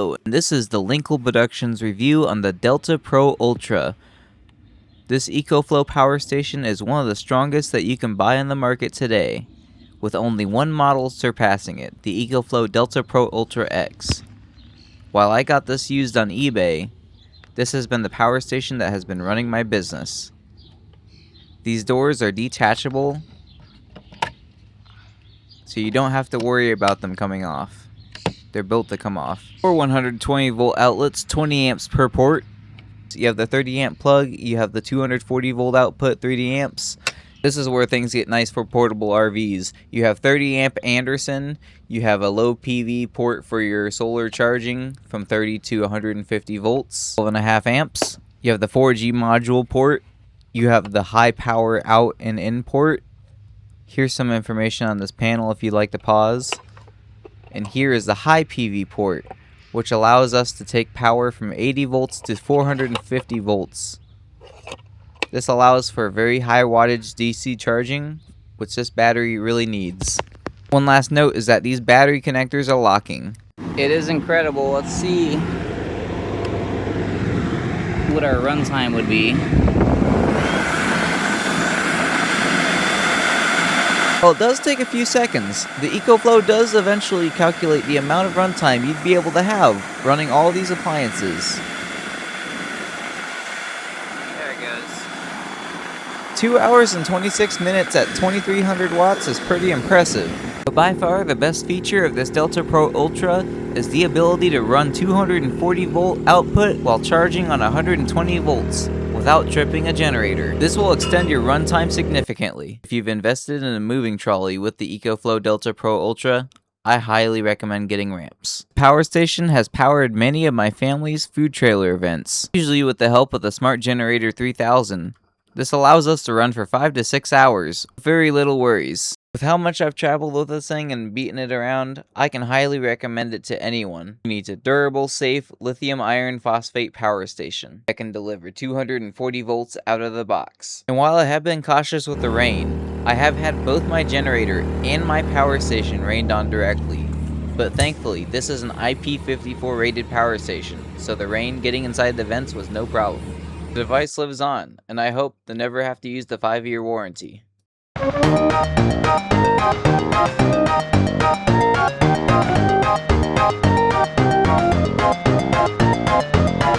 EcoFlow, and this is the Linkle Productions review on the Delta Pro Ultra. This EcoFlow power station is one of the strongest that you can buy on the market today, with only one model surpassing it, the EcoFlow Delta Pro Ultra X. While I got this used on eBay, this has been the power station that has been running my business. These doors are detachable, so you don't have to worry about them coming off. They're built to come off. 4 120 volt outlets, 20 amps per port. You have the 30 amp plug, you have the 240 volt output, 30 amps. This is where things get nice for portable RVs. You have 30 amp Anderson, you have a low PV port for your solar charging from 30 to 150 volts, 12.5 amps. You have the 4G module port, you have the high power out and in port. Here's some information on this panel if you'd like to pause. And here is the high PV port, which allows us to take power from 80 volts to 450 volts. This allows for very high wattage DC charging, which this battery really needs. One last note is that these battery connectors are locking. It is incredible. Let's see what our runtime would be. Well, it does take a few seconds. The EcoFlow does eventually calculate the amount of runtime you'd be able to have running all these appliances. There it goes. 2 hours and 26 minutes at 2300 watts is pretty impressive. But by far the best feature of this Delta Pro Ultra is the ability to run 240 volt output while charging on 120 volts. Without tripping a generator. This will extend your runtime significantly. If you've invested in a moving trolley with the EcoFlow Delta Pro Ultra, I highly recommend getting ramps. Power station has powered many of my family's food trailer events, usually with the help of the Smart Generator 3000. This allows us to run for 5 to 6 hours, with very little worries. With how much I've traveled with this thing and beaten it around, I can highly recommend it to anyone who needs a durable, safe, lithium iron phosphate power station that can deliver 240 volts out of the box. And while I have been cautious with the rain, I have had both my generator and my power station rained on directly. But thankfully, this is an IP54 rated power station, so the rain getting inside the vents was no problem. The device lives on, and I hope to never have to use the 5-year warranty.